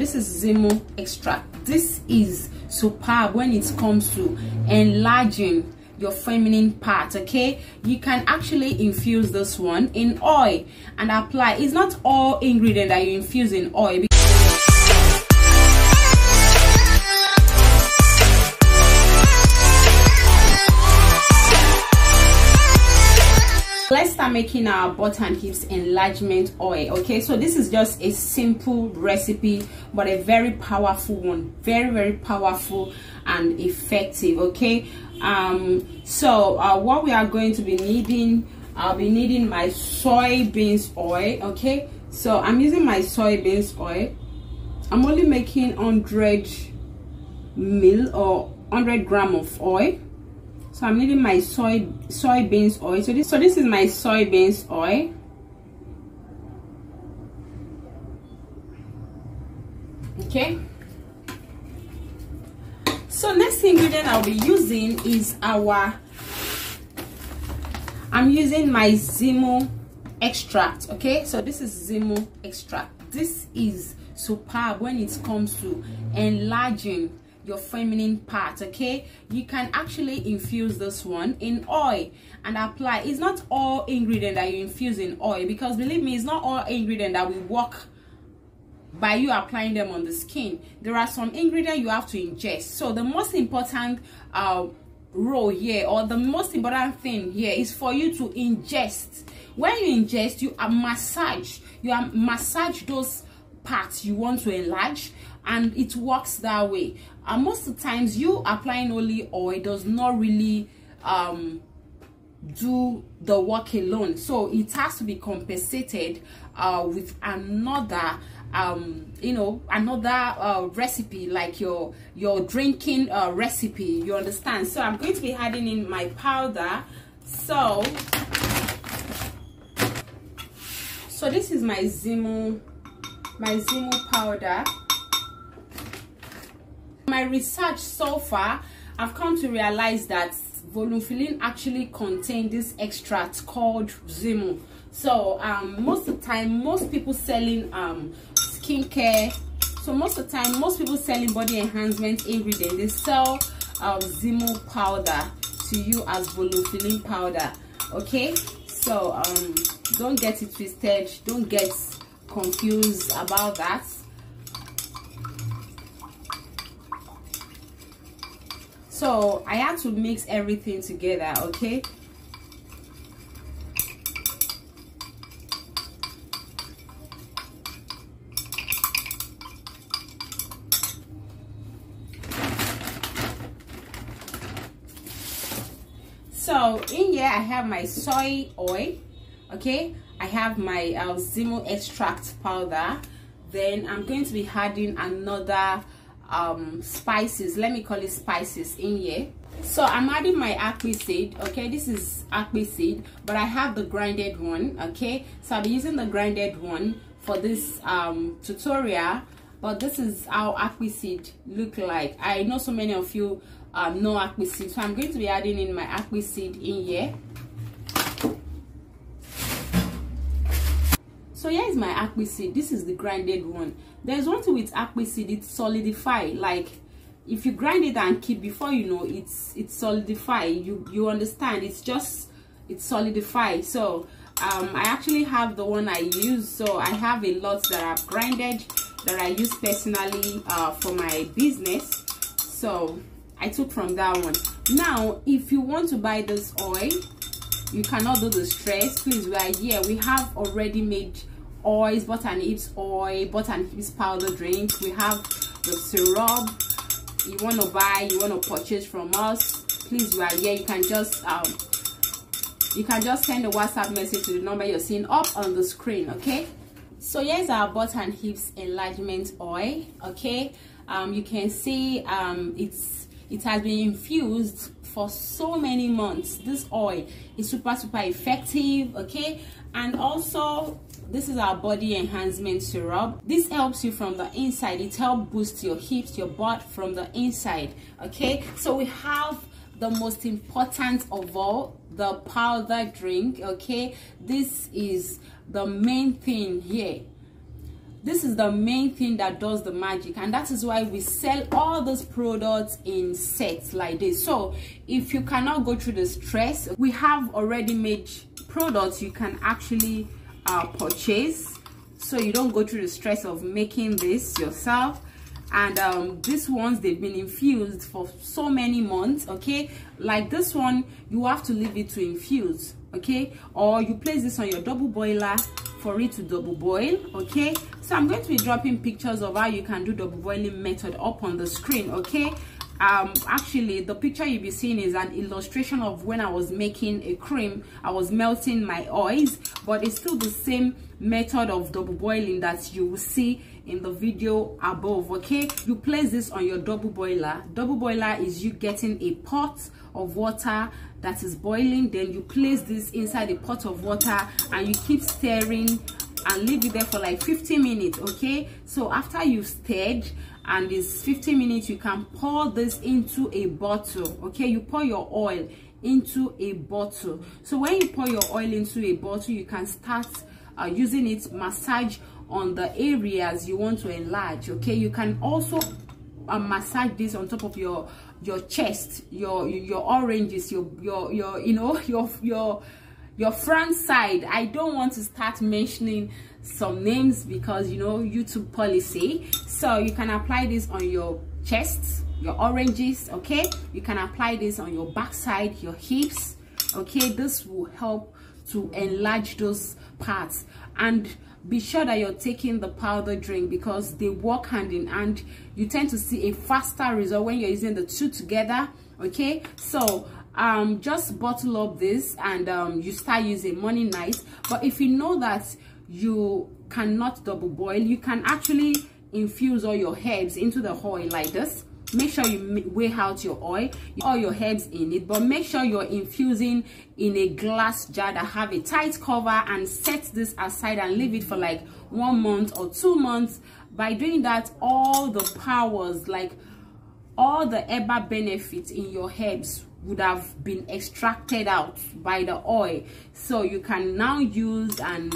this is Zimo extract. This is superb when it comes to enlarging your feminine part. Okay, you can actually infuse this one in oil and apply. It's not all ingredient that you infuse in oil. Let's start making our butt and hips enlargement oil. Okay, so this is just a simple recipe but a very powerful one, very powerful and effective. Okay, so what we are going to be needing, I'll be needing my soybeans oil. Okay, so I'm using my soybeans oil. I'm only making 100 ml or 100 gram of oil. So I'm needing my soybeans oil. So this is my soybeans oil. Okay. So next ingredient I'll be using is I'm using my Zimo extract. Okay, so this is Zimo extract. This is superb when it comes to enlarging your feminine part. Okay, you can actually infuse this one in oil and apply. It's not all ingredient that you infuse in oil, because believe me, it's not all ingredient that will work by you applying them on the skin. There are some ingredients you have to ingest. So the most important role here, or the most important thing here, is for you to ingest. When you ingest, you massage those parts you want to enlarge, and it works that way. Most of the times you applying only oil does not really do the work alone, so it has to be compensated with another another recipe, like your drinking recipe, you understand. So I'm going to be adding in my powder. So this is my Zimo powder. My research so far, I've come to realize that volume actually contains this extract called Zimo. So most of the time, most people selling skincare, so most of the time most people selling body enhancement ingredient, they sell Zimo powder to you as volume powder. Okay, so don't get it twisted, don't get confused about that. So I had to mix everything together. Okay, so in here I have my soy oil. Okay, I have my Zimo extract powder. Then I'm going to be adding another spices, let me call it spices, in here. So I'm adding my acne seed. Okay, this is acne seed, but I have the grinded one. Okay, so I'll be using the grinded one for this tutorial. But this is how acne seed look like. I know so many of you know acne seed, so I'm going to be adding in my acne seed in here. So here is my acne seed. This is the grinded one. There's one thing with acne seed, it's solidify. Like if you grind it and keep, before you know it's solidify. You understand? It's solidify. So I actually have the one I use. So I have a lot that I've grinded that I use personally for my business. So I took from that one. Now if you want to buy this oil, you cannot do the stress. Please, we are here. We have already made oils, butt and hips oil, butt and hips powder drink. We have the syrup. You want to buy, you want to purchase from us, please, we are here. You can just send a WhatsApp message to the number you're seeing up on the screen. Okay, so here's our butt and hips enlargement oil. Okay, you can see it has been infused for so many months. This oil is super effective. Okay, and also this is our body enhancement syrup. This helps you from the inside. It helps boost your hips, your butt from the inside. Okay, so we have the most important of all, the powder drink. Okay, this is the main thing here. this is the main thing that does the magic, and that is why we sell all those products in sets like this. So if you cannot go through the stress, we have already made products you can actually purchase, so you don't go through the stress of making this yourself. And these ones, they've been infused for so many months. Okay, like this one, you have to leave it to infuse. Okay, or you place this on your double boiler for it to double boil. Okay, so I'm going to be dropping pictures of how you can do double boiling method up on the screen. Okay, actually the picture you'll be seeing is an illustration of when I was making a cream. I was melting my oils, but it's still the same method of double boiling that you will see in the video above. Okay, you place this on your double boiler. Double boiler is you getting a pot of water that is boiling, then you place this inside a pot of water and you keep stirring and leave it there for like 15 minutes. Okay, so after you've stirred and it's 15 minutes, you can pour this into a bottle. Okay, you pour your oil into a bottle. So when you pour your oil into a bottle, you can start using it, massage on the areas you want to enlarge. Okay, you can also massage this on top of your chest, your oranges, your you know, your front side. I don't want to start mentioning some names because, you know, YouTube policy. So you can apply this on your chest, your oranges. Okay, you can apply this on your backside, your hips. Okay, this will help to enlarge those parts. And be sure that you're taking the powder drink because they work hand in hand. You tend to see a faster result when you're using the two together. Okay, so just bottle up this and you start using morning, night. But if you know that you cannot double boil, you can actually infuse all your herbs into the oil like this. Make sure you weigh out your oil, all your herbs in it, but make sure you're infusing in a glass jar that have a tight cover, and set this aside and leave it for like 1 month or 2 months. By doing that, all the powers, like all the herbal benefits in your herbs would have been extracted out by the oil, so you can now use. And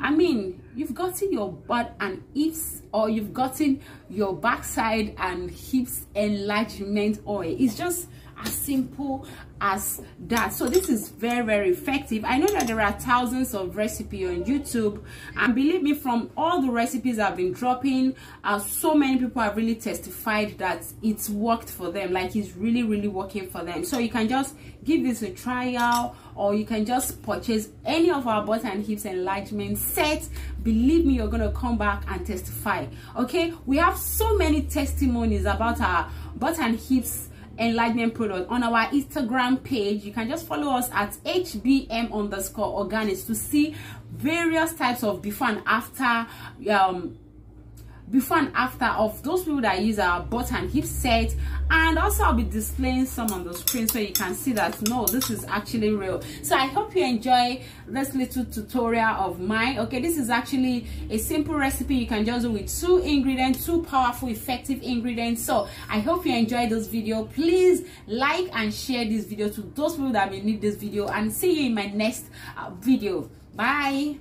I mean, you've gotten your butt and hips, or you've gotten your backside and hips enlargement oil. It's just as simple as that. So this is very, very effective. I know that there are thousands of recipes on YouTube, and believe me, from all the recipes I've been dropping, so many people have really testified that it's worked for them. Like, it's really, really working for them. So you can just give this a trial, or you can just purchase any of our butt and hips enlargement sets. Believe me, you're gonna come back and testify. Okay, we have so many testimonies about our butt and hips enlargement product on our Instagram page. You can just follow us at HBM_organics to see various types of before and after of those people that use our butt and hip set. And also I'll be displaying some on the screen so you can see that no, this is actually real. So I hope you enjoy this little tutorial of mine. Okay, this is actually a simple recipe you can just do with 2 ingredients, 2 powerful, effective ingredients. So I hope you enjoyed this video. Please like and share this video to those people that may need this video, and see you in my next video. Bye.